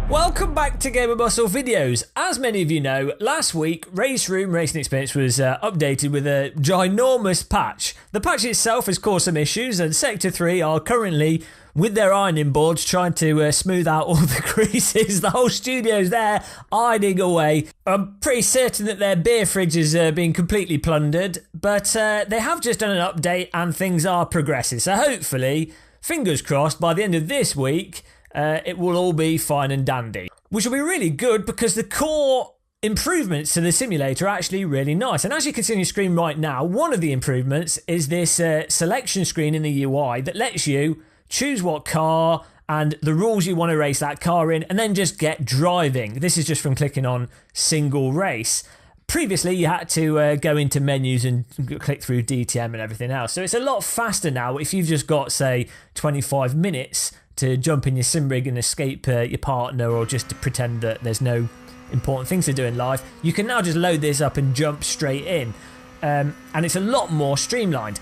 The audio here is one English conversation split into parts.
Welcome back to Gamer Muscle videos. As many of you know, last week Race Room Racing Experience was updated with a ginormous patch. The patch itself has caused some issues, and Sector 3 are currently with their ironing boards trying to smooth out all the creases. The whole studio's there ironing away. I'm pretty certain that their beer fridge is being completely plundered, but they have just done an update and things are progressing. So hopefully, fingers crossed, by the end of this week, it will all be fine and dandy. Which will be really good because the core improvements to the simulator are actually really nice. And as you can see on your screen right now, one of the improvements is this selection screen in the UI that lets you choose what car and the rules you want to race that car in, and then just get driving. This is just from clicking on single race. Previously, you had to go into menus and click through DTM and everything else. So it's a lot faster now if you've just got, say, 25 minutes to jump in your sim rig and escape your partner, or just to pretend that there's no important things to do in life. You can now just load this up and jump straight in. And it's a lot more streamlined.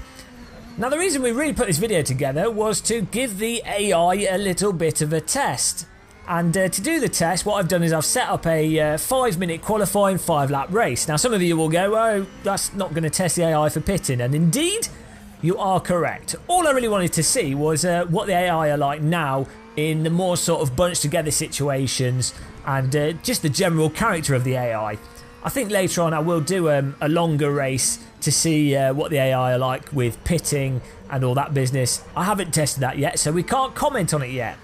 Now, the reason we really put this video together was to give the AI a little bit of a test. And to do the test, what I've done is I've set up a 5-minute qualifying 5-lap race. Now, some of you will go, oh, that's not going to test the AI for pitting. And indeed, you are correct. All I really wanted to see was what the AI are like now in the more sort of bunched together situations, and just the general character of the AI. I think later on I will do a longer race to see what the AI are like with pitting and all that business. I haven't tested that yet, so we can't comment on it yet.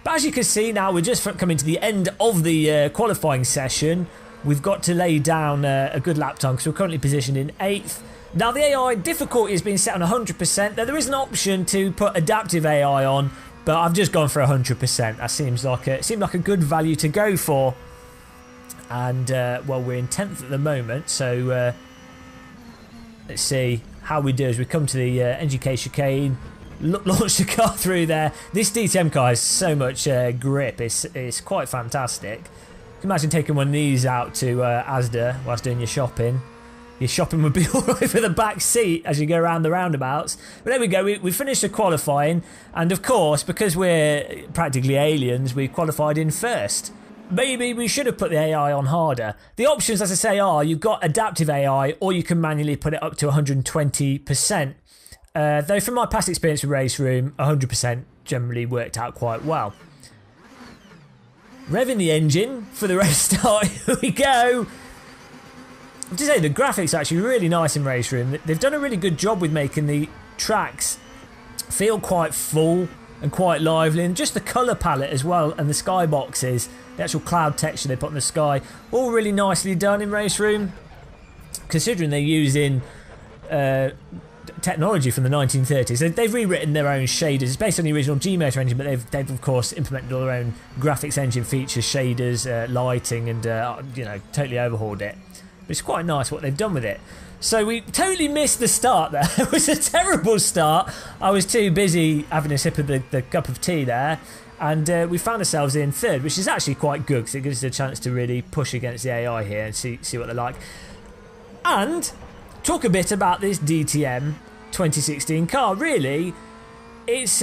But as you can see now, we're just coming to the end of the qualifying session. We've got to lay down a good lap time because we're currently positioned in 8th. Now, the AI difficulty has been set on 100%. There is an option to put adaptive AI on, but I've just gone for 100%. That seemed like a good value to go for. And, well, we're in 10th at the moment, so let's see how we do as we come to the NGK chicane. Launch the car through there. This DTM car has so much grip. It's quite fantastic. You can imagine taking one of these out to Asda whilst doing your shopping. Your shopping would be all over the back seat as you go around the roundabouts. But there we go, we finished the qualifying, and of course, because we're practically aliens, we qualified in first. Maybe we should have put the AI on harder. The options, as I say, are you've got adaptive AI, or you can manually put it up to 120%. Though from my past experience with Race Room, 100% generally worked out quite well. Revving the engine for the race start, here we go. I have to say, the graphics are actually really nice in Race Room. They've done a really good job with making the tracks feel quite full and quite lively, and just the colour palette as well, and the skyboxes, the actual cloud texture they put in the sky, all really nicely done in Race Room, considering they're using technology from the 1930s. They've rewritten their own shaders. It's based on the original G-Motor engine, but they've of course implemented all their own graphics engine features, shaders, lighting, and you know, totally overhauled it. But it's quite nice what they've done with it. So we totally missed the start there. It was a terrible start. I was too busy having a sip of the cup of tea there, and we found ourselves in third, which is actually quite good because it gives us a chance to really push against the AI here and see what they're like. And talk a bit about this DTM 2016 car. Really, it's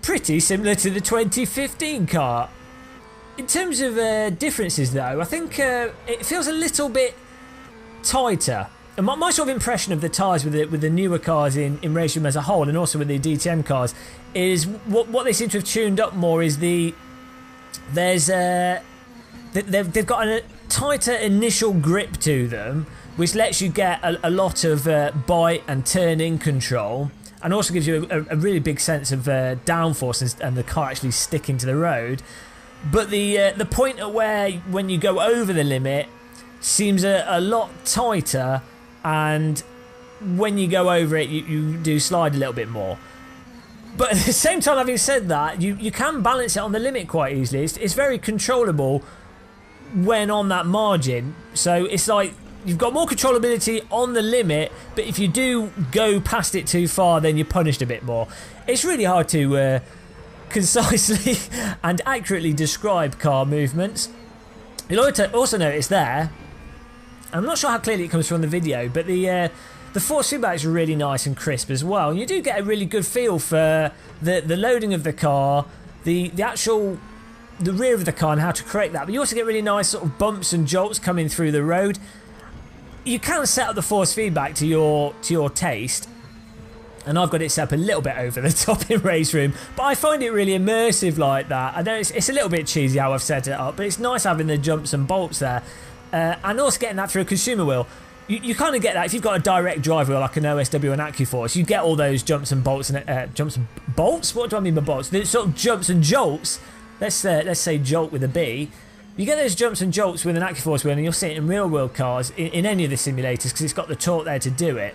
pretty similar to the 2015 car. In terms of differences, though, I think it feels a little bit tighter. And my sort of impression of the tyres with the newer cars in Race Room as a whole, and also with the DTM cars, is what they seem to have tuned up more is they've got a tighter initial grip to them, which lets you get a lot of bite and turning control, and also gives you a really big sense of downforce and the car actually sticking to the road. But the point at where when you go over the limit seems a lot tighter, and when you go over it you do slide a little bit more. But at the same time, having said that, you can balance it on the limit quite easily. It's very controllable when on that margin. So it's like you've got more controllability on the limit, but if you do go past it too far, then you're punished a bit more. It's really hard to concisely and accurately describe car movements. You'll also notice there, I'm not sure how clearly it comes from the video, but the force feedback is really nice and crisp as well. And you do get a really good feel for the loading of the car, the actual the rear of the car and how to correct that. But you also get really nice sort of bumps and jolts coming through the road. You can set up the force feedback to your taste, and I've got it set up a little bit over the top in Race Room, but I find it really immersive like that. I know it's a little bit cheesy how I've set it up, but it's nice having the jumps and bolts there, and also getting that through a consumer wheel. You kind of get that if you've got a direct drive wheel like an OSW and AccuForce. You get all those jumps and bolts and jumps and bolts. What do I mean by bolts? The sort of jumps and jolts. Let's say jolt with a B. You get those jumps and jolts with an AccuForce wheel, and you'll see it in real world cars in any of the simulators because it's got the torque there to do it.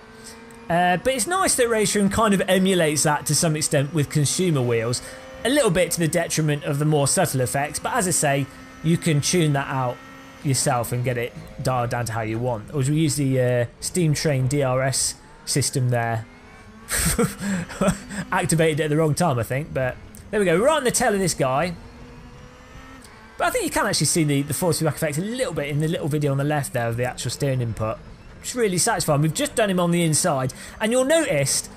But it's nice that Race Room kind of emulates that to some extent with consumer wheels, a little bit to the detriment of the more subtle effects. But as I say, you can tune that out yourself and get it dialed down to how you want. Or we use the Steam Train DRS system there. Activated it at the wrong time, I think, but there we go. We're right on the tail of this guy. But I think you can actually see the force feedback effect a little bit in the little video on the left there of the actual steering input. It's really satisfying. We've just done him on the inside, and you'll notice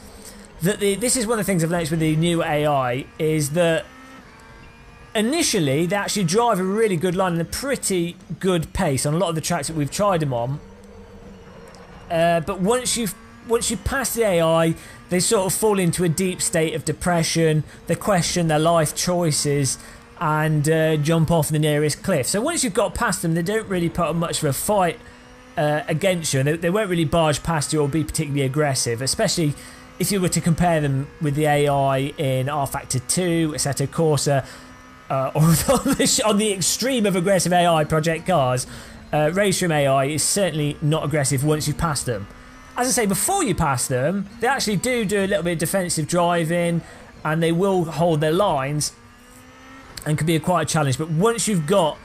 that this is one of the things I've noticed with the new AI is that initially they actually drive a really good line and a pretty good pace on a lot of the tracks that we've tried them on. But once you pass the AI, they sort of fall into a deep state of depression. They question their life choices and jump off the nearest cliff. So once you've got past them, they don't really put up much of a fight against you, and they won't really barge past you or be particularly aggressive, especially if you were to compare them with the AI in R-Factor 2, Assetto Corsa, or on the extreme of aggressive AI Project Cars. Race Room AI is certainly not aggressive once you've passed them. As I say, before you pass them, they actually do a little bit of defensive driving, and they will hold their lines and can be quite a challenge. But once you've got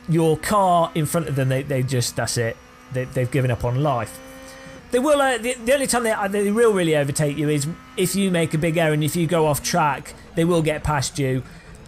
your car in front of them, they just, that's it. They've given up on life. They will. The only time they will really overtake you is if you make a big error, and if you go off track, they will get past you.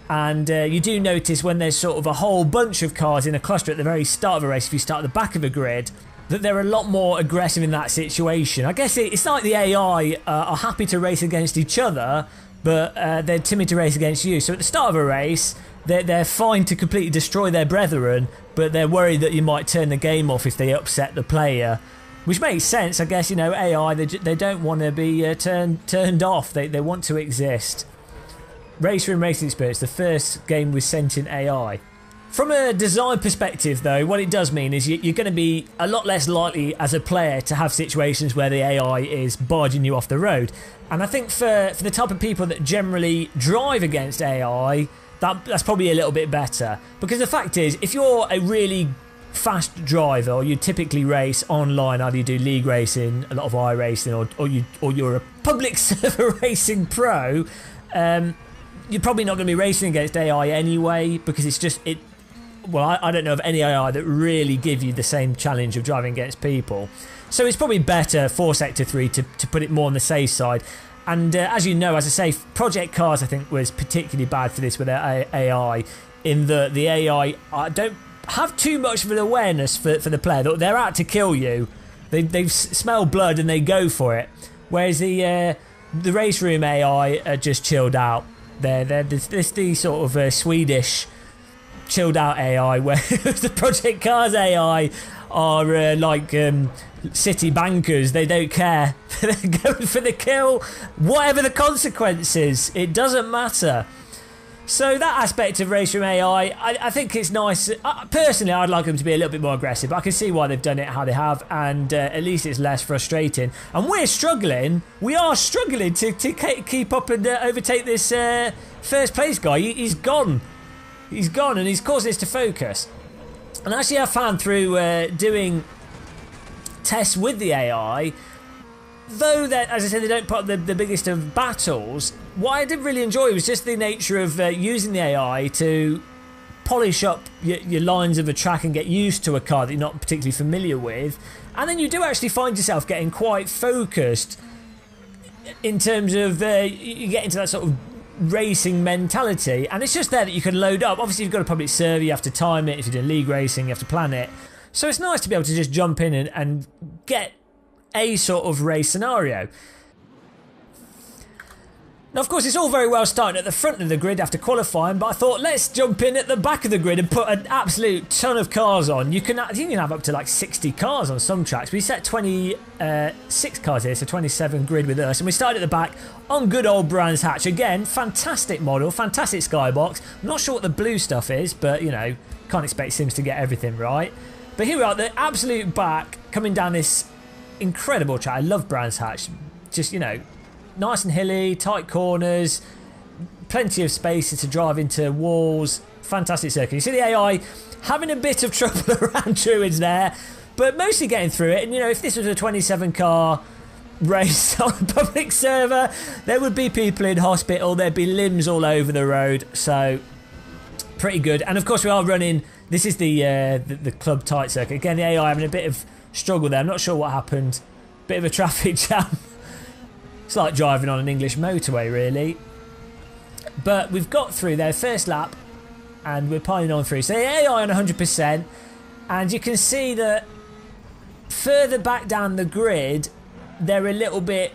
And you do notice when there's sort of a whole bunch of cars in a cluster at the very start of a race, if you start at the back of a grid, that they're a lot more aggressive in that situation. I guess it's like the AI are happy to race against each other, but they're timid to race against you. So at the start of a race, they're fine to completely destroy their brethren, but they're worried that you might turn the game off if they upset the player. Which makes sense, I guess. You know, AI, they don't want to be turned off. They want to exist. Race Room Racing Experience, the first game with sentient AI. From a design perspective, though, what it does mean is you're going to be a lot less likely as a player to have situations where the AI is barging you off the road. And I think for the type of people that generally drive against AI, that's probably a little bit better. Because the fact is, if you're a really fast driver, or you typically race online, either you do league racing, a lot of iRacing, or you're a public server racing pro, you're probably not going to be racing against AI anyway, because it's just well, I don't know of any AI that really give you the same challenge of driving against people. So it's probably better for Sector 3 to put it more on the safe side. And as you know, as I say, Project Cars I think was particularly bad for this with their AI, in that the AI don't have too much of an awareness for the player. They're out to kill you. They smell blood and they go for it. Whereas the Race Room AI are just chilled out. They're the sort of Swedish chilled out AI, where the Project Cars AI are like city bankers. They don't care. They're going for the kill, whatever the consequences. It doesn't matter. So that aspect of Race Room AI, I think it's nice. Personally, I'd like them to be a little bit more aggressive, but I can see why they've done it how they have, and at least it's less frustrating. And we are struggling to keep up and overtake this first place guy. He's gone. He's gone, and he's causing us to focus. And actually, I found through doing tests with the AI, though that, as I said, they don't put up the biggest of battles, what I did really enjoy was just the nature of using the AI to polish up your lines of a track and get used to a car that you're not particularly familiar with. And then you do actually find yourself getting quite focused in terms of you get into that sort of racing mentality, and it's just there that you can load up. Obviously, you've got a public server, you have to time it. If you're doing league racing, you have to plan it. So it's nice to be able to just jump in and get a sort of race scenario. Now, of course, it's all very well starting at the front of the grid after qualifying, but I thought let's jump in at the back of the grid and put an absolute ton of cars on. I think you can have up to like 60 cars on some tracks. We set 26 cars here, so 27 grid with us, and we started at the back on good old Brands Hatch. Again, fantastic model, fantastic skybox. I'm not sure what the blue stuff is, but you know, can't expect Sims to get everything right. But here we are, the absolute back, coming down this incredible track. I love Brands Hatch. Just, you know, nice and hilly, tight corners, plenty of spaces to drive into walls. Fantastic circuit. You see the AI having a bit of trouble around Druids there, but mostly getting through it. And, you know, if this was a 27-car race on a public server, there would be people in hospital. There'd be limbs all over the road. So, pretty good. And, of course, we are running... This is the club tight circuit. Again, the AI having a bit of struggle there. I'm not sure what happened. Bit of a traffic jam. It's like driving on an English motorway, really. But we've got through there, first lap, and we're piling on through. So the AI on 100%, and you can see that further back down the grid, they're a little bit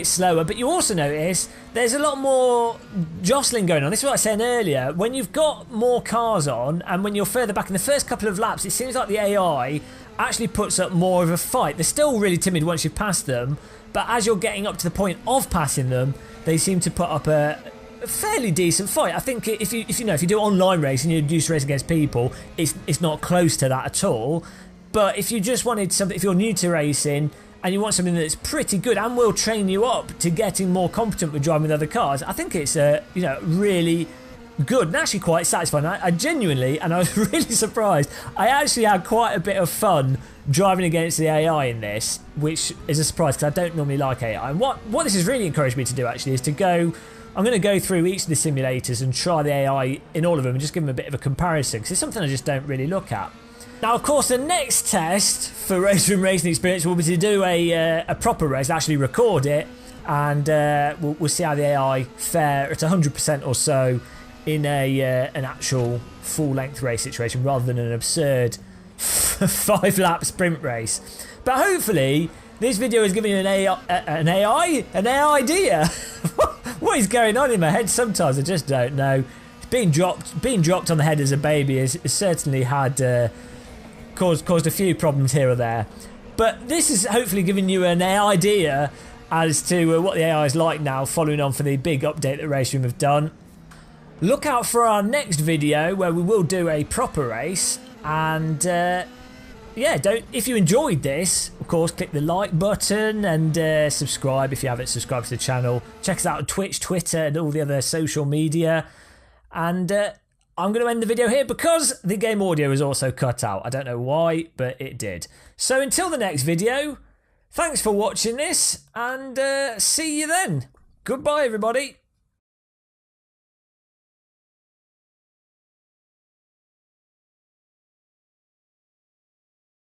slower. But you also notice there's a lot more jostling going on. This is what I was saying earlier. When you've got more cars on, and when you're further back in the first couple of laps, it seems like the AI actually puts up more of a fight. They're still really timid once you've passed them, but as you're getting up to the point of passing them, they seem to put up a fairly decent fight. I think if you do online racing, you're used to racing against people, it's not close to that at all. But if you just wanted something, if you're new to racing and you want something that's pretty good and will train you up to getting more competent with driving with other cars, I think it's really good and actually quite satisfying. I genuinely, and I was really surprised, I actually had quite a bit of fun driving against the AI in this, which is a surprise because I don't normally like AI. And what this has really encouraged me to do actually is to go, I'm going to go through each of the simulators and try the AI in all of them and just give them a bit of a comparison, because it's something I just don't really look at. Now, of course, the next test for Race Room Racing Experience will be to do a proper race, actually record it, and we'll see how the AI fare at 100% or so in an actual full-length race situation rather than an absurd 5-lap sprint race. But hopefully this video is giving you an AI idea. What is going on in my head sometimes? I just don't know. Being dropped on the head as a baby has certainly had caused a few problems here or there. But this is hopefully giving you an idea as to what the AI is like now, following on for the big update that Race Room have done. Look out for our next video where we will do a proper race. And if you enjoyed this, of course, click the like button and subscribe if you haven't subscribed to the channel. Check us out on Twitch, Twitter, and all the other social media. And I'm going to end the video here because the game audio is also cut out. I don't know why, but it did. So until the next video, thanks for watching this, and see you then. Goodbye, everybody.